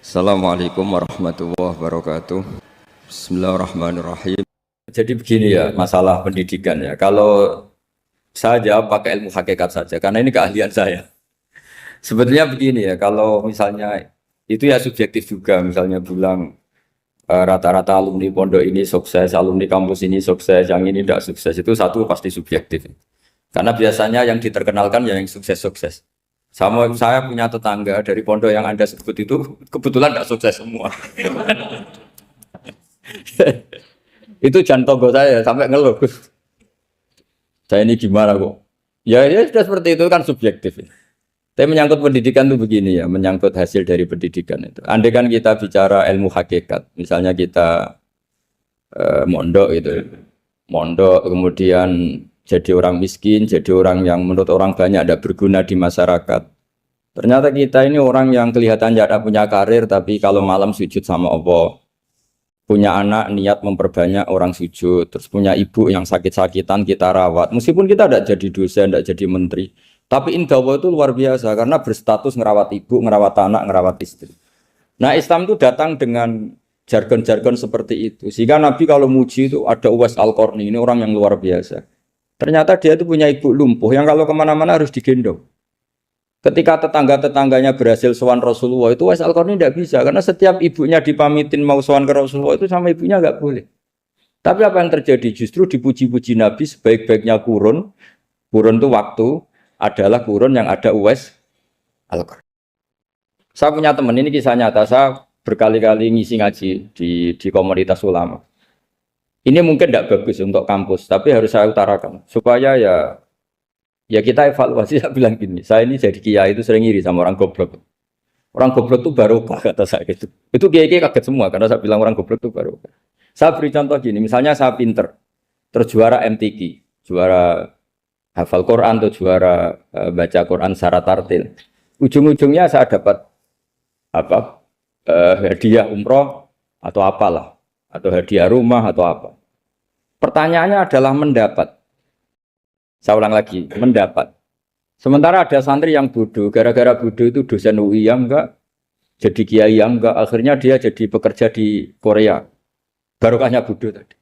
Assalamualaikum warahmatullahi wabarakatuh. Bismillahirrahmanirrahim. Jadi begini ya, masalah pendidikan ya. Kalau saya jawab pakai ilmu hakikat saja, karena ini keahlian saya. Sebetulnya begini ya, kalau misalnya itu ya subjektif juga. Misalnya bilang rata-rata alumni pondok ini sukses, alumni kampus ini sukses, yang ini tidak sukses. Itu satu pasti subjektif. Karena biasanya yang diterkenalkan ya yang sukses-sukses. Sama saya punya tetangga dari pondok yang Anda sebut itu kebetulan tidak sukses semua. Itu jantung saya sampai ngeluh. Saya ini gimana kok? Ya sudah seperti itu kan subjektif. Tapi menyangkut pendidikan itu begini ya, menyangkut hasil dari pendidikan itu. Andai kan kita bicara ilmu hakikat, misalnya kita mondok gitu, mondok kemudian jadi orang miskin, jadi orang yang menurut orang banyak tidak berguna di masyarakat. Ternyata kita ini orang yang kelihatannya tidak punya karir, tapi kalau malam sujud sama Allah. Punya anak niat memperbanyak orang sujud, terus punya ibu yang sakit-sakitan kita rawat. Meskipun kita tidak jadi dosen, tidak jadi menteri, tapi indah Allah itu luar biasa karena berstatus ngerawat ibu, ngerawat anak, ngerawat istri. Nah Islam itu datang dengan jargon-jargon seperti itu. Sehingga Nabi kalau muji itu ada Uwais Al-Qarni, ini orang yang luar biasa. Ternyata dia itu punya ibu lumpuh yang kalau kemana-mana harus digendong. Ketika tetangga-tetangganya berhasil sowan Rasulullah itu Uwais Al-Qarni tidak bisa karena setiap ibunya dipamitin mau sowan ke Rasulullah itu sama ibunya nggak boleh. Tapi apa yang terjadi? Justru dipuji-puji Nabi sebaik-baiknya kurun itu waktu adalah kurun yang ada Uwais Al-Qarni. Saya punya teman ini kisah nyata, saya berkali-kali ngisi ngaji di komunitas ulama. Ini mungkin tidak bagus untuk kampus, tapi harus saya utarakan supaya ya kita evaluasi. Saya bilang gini, saya ini jadi kiai itu sering iri sama orang goblok. Orang goblok itu barokah kata saya gitu. Itu kiai-kiai kaget semua karena saya bilang orang goblok itu barokah. Saya beri contoh gini, misalnya saya pinter, terus juara MTQ, juara hafal Quran atau juara baca Quran secara tartil. Ujung-ujungnya saya dapat apa? Hadiah umroh atau apalah, atau hadiah rumah atau apa. Pertanyaannya adalah mendapat. Saya ulang lagi, mendapat. Sementara ada santri yang bodoh, gara-gara bodoh itu dosen UI yang enggak, jadi kiai yang enggak, akhirnya dia jadi pekerja di Korea. Barokahnya bodoh tadi.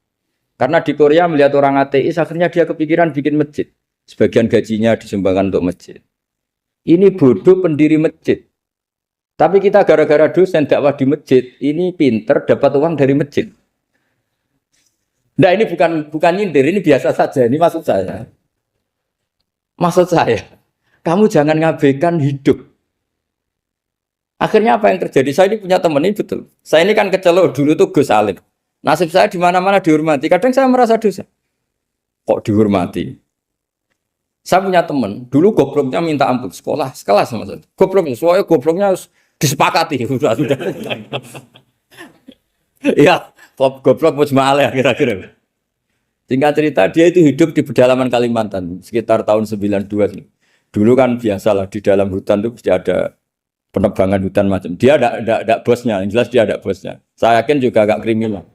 Karena di Korea melihat orang ateis, akhirnya dia kepikiran bikin masjid. Sebagian gajinya disumbangkan untuk masjid. Ini bodoh pendiri masjid. Tapi kita gara-gara dosen dakwah di masjid, ini pinter dapat uang dari masjid. Nah ini bukan nyindir, ini biasa saja, ini maksud saya. Maksud saya, kamu jangan ngabaikan hidup. Akhirnya apa yang terjadi? Saya ini punya teman ini betul. Saya ini kan kecelok dulu tuh Gus Alim. Nasib saya di mana-mana dihormati. Kadang saya merasa dosa. Kok dihormati? Saya punya teman, dulu gobloknya minta ampun sekolah, sekelas sama saya. Gobloknya, soalnya gobloknya harus disepakati. Sudah. Ya, goblok mujma'alah kira-kira. Singkat cerita, dia itu hidup di pedalaman Kalimantan sekitar tahun 92. Dulu kan biasalah di dalam hutan itu pasti ada penebangan hutan macam. Dia ada bosnya, yang jelas dia ada bosnya. Saya yakin juga agak kriminal.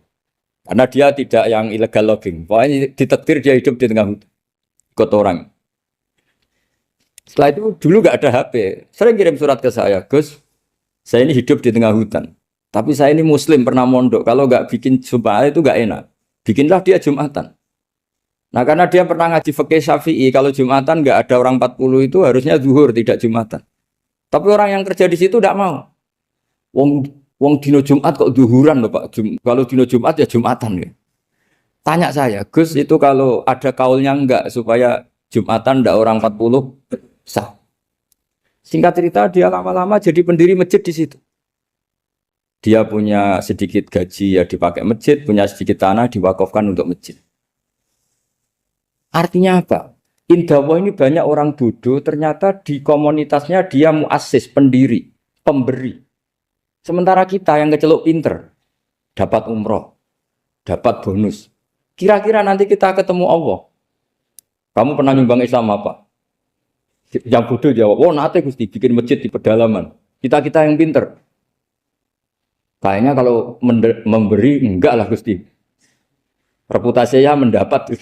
Karena dia tidak yang illegal logging. Pokoknya ditetir dia hidup di tengah hutan. Ikut orang. Setelah itu dulu nggak ada HP. Sering kirim surat ke saya, Gus, saya ini hidup di tengah hutan. Tapi saya ini muslim, pernah mondok. Kalau nggak bikin sumpah itu nggak enak. Bikinlah dia Jumatan. Nah karena dia pernah ngaji fikih Syafi'i, kalau Jumatan nggak ada orang 40 itu harusnya zuhur, tidak Jumatan. Tapi orang yang kerja di situ tidak mau. Wong dino Jumat kok zuhuran loh Pak. Kalau dino Jumat ya Jumatan ya. Tanya saya, Gus itu kalau ada kaulnya enggak supaya Jumatan ndak orang 40 sah. Singkat cerita dia lama-lama jadi pendiri masjid di situ. Dia punya sedikit gaji ya dipakai masjid, punya sedikit tanah diwakafkan untuk masjid. Artinya apa? Indawa ini banyak orang bodoh, ternyata di komunitasnya dia muassis, pendiri, pemberi. Sementara kita yang kecelok pinter, dapat umroh, dapat bonus. Kira-kira nanti kita ketemu Allah. Kamu pernah nyumbang Islam apa? Yang bodoh jawab, oh nanti Gusti bikin masjid di pedalaman. Kita yang pinter. Kayaknya kalau memberi, enggak lah Gusti. Reputasinya mendapat.